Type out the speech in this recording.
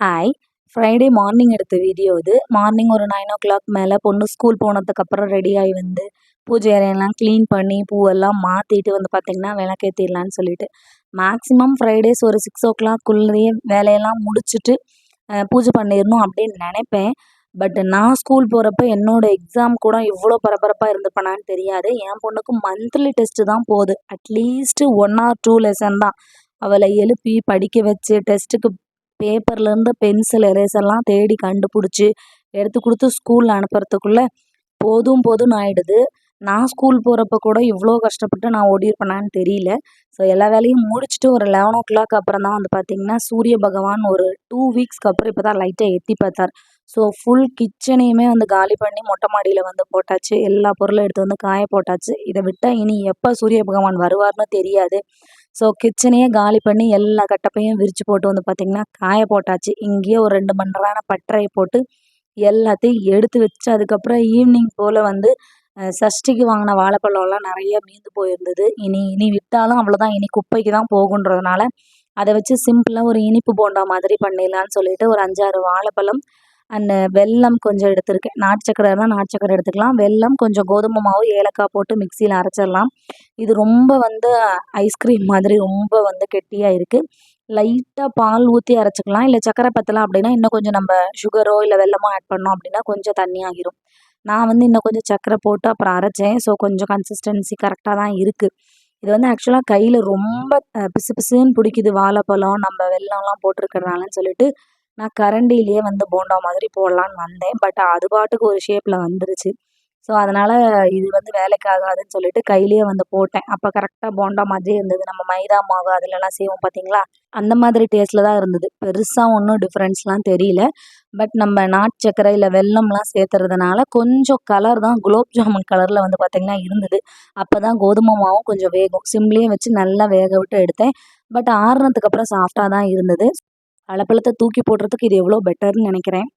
Hi! Friday morning எடுத்த video இது. Morning ஒரு 9:00 மேல பொண்ணு ஸ்கூல் போனதுக்கப்புறம் ரெடியாகி வந்து, பூஜை அறையெல்லாம் கிளீன் பண்ணி, பூவெல்லாம் மாத்திட்டு வந்து பார்த்தீங்கன்னா, விளக்கேத்திடலான்னு சொல்லிட்டு. மேக்ஸிமம் ஃப்ரைடேஸ் ஒரு 6:00க்குள்ளேயே வேலையெல்லாம் முடிச்சுட்டு, பூஜை பண்ணிரணும் அப்படின்னு நெனைப்பேன். பட் நான் ஸ்கூல் போறப்ப என்னோட எக்ஸாம் கூட இவ்ளோ பரபரப்பா இருந்திருப்பேனான்னு தெரியாது. என் பொண்ணுக்கு மந்த்லி டெஸ்ட் தான் போகுது. அட்லீஸ்ட் 1 ஆர் 2 லெசன் தான். அவள எழுப்பி படிக்க வச்சு, டெஸ்ட்டுக்கு பேப்பர்லேருந்து பென்சில், எரேசர்லாம் தேடி கண்டுபிடிச்சு, எடுத்து குடுத்து ஸ்கூல்ல அனுப்புறதுக்குள்ள போதும் போதும்ன்னு ஆயிடுது. நான் ஸ்கூல் போறப்ப கூட இவ்ளோ கஷ்டப்பட்டு நான் ஓடியிருப்பேனான்னு தெரியல. ஸோ எல்லா வேலையும் முடிச்சுட்டு ஒரு 11:00 அப்புறம் தான் வந்து பார்த்தீங்கன்னா, சூரிய பகவான் ஒரு 2 வீக்ஸ்க்கு அப்புறம் இப்ப தான் லைட்டா எட்டி பார்த்தார். ஸோ ஃபுல் கிச்சனையுமே வந்து காலி பண்ணி மொட்டை மாடியில வந்து போட்டாச்சு. எல்லா பொருளும் எடுத்து வந்து காய போட்டாச்சு. இத விட்டா இனி எப்ப சூரிய பகவான் வருவார்ன்னு தெரியாது. ஸோ கிச்சனையே காலி பண்ணி எல்லா கட்டப்பையும் விரிச்சு போட்டு வந்து பார்த்தீங்கன்னா, காய போட்டாச்சு. இங்கேயே ஒரு 2 மணி நேரம் பட்டறைய போட்டு எல்லாத்தையும் எடுத்து வச்சு, அதுக்கப்புறம் ஈவினிங் போல வந்து சஷ்டிக்கு வாங்கின வாழைப்பழம்லாம் நெறைய மீந்து போயிருந்தது. இனி இனி விட்டாலும் அவ்வளோதான். இனி குப்பைக்கு தான் போகுன்றதுனால, அத வச்சு சிம்பிளா ஒரு இனிப்பு போண்டா மாதிரி பண்ணிடலான்னு சொல்லிட்டு ஒரு 5, 6 வாழைப்பழம் அண்ட் வெல்லம் கொஞ்சம் எடுத்திருக்கேன். நாட்டு சர்க்கரை இருந்தா நாட்டு சர்க்கரை எடுத்துக்கலாம். வெல்லம், கொஞ்சம் கோதுமை மாவு, ஏலக்காய் போட்டு மிக்ஸியில அரைச்சிடலாம். இது ரொம்ப வந்து ஐஸ்கிரீம் மாதிரி ரொம்ப வந்து கெட்டியா இருக்கு. லைட்டா பால் ஊத்தி அரைச்சுக்கலாம். இல்ல சர்க்கரை பத்தல அப்படின்னா, இன்னும் கொஞ்சம் நம்ம சுகரோ, இல்ல வெல்லமோ ஆட் பண்ணோம் அப்படின்னா கொஞ்சம் தண்ணியாகிரும். நான் வந்து இன்னும் கொஞ்சம் சர்க்கரை போட்டு அப்புறம் அரைச்சேன். ஸோ கொஞ்சம் கன்சிஸ்டன்சி கரெக்ட்டா தான் இருக்கு. இது வந்து ஆக்சுவலா கையில ரொம்ப பிசுபிசுன்னு புடிக்குது. வாழைப்பழம், நம்ம வெல்லம்லாம் போட்டிருக்கிறதுனாலன்னு சொல்லிட்டு, நான் கரண்டியிலேயே வந்து போண்டா மாதிரி போடலான்னு வந்தேன். பட் அது பாட்டுக்கு ஒரு ஷேப்ல வந்துருச்சு. ஸோ அதனால இது வந்து வேலைக்கு ஆகாதுன்னு சொல்லிட்டு கையிலேயே வந்து போட்டேன். அப்ப கரெக்ட்டா போண்டா மாதிரியே இருந்தது. நம்ம மைதா மாவு அதுலலாம் செய்வோம் பார்த்தீங்களா? அந்த மாதிரி டேஸ்ட்ல தான் இருந்தது. பெருசா ஒண்ணும் டிஃபரன்ஸ்லாம் தெரியல. பட் நம்ம நாட்டு சர்க்கரை இல்ல வெல்லம்லாம் சேர்த்துறதுனால கொஞ்சம் கலர் தான் குலோப் ஜாமுன் கலர்ல வந்து பார்த்தீங்கன்னா இருந்தது. அப்பதான் கோதுமை மாவும் கொஞ்சம் வேகும். சிம்லயே வச்சு நல்லா வேக விட்டு எடுத்தேன். பட் ஆறுனதுக்கு அப்புறம் சாஃப்ட்டா தான் இருந்தது. வாழைப்பழத்த தூக்கி போடுறதுக்கு இது எவ்வளோ பெட்டர்ன்னு நெனைக்கிறேன்.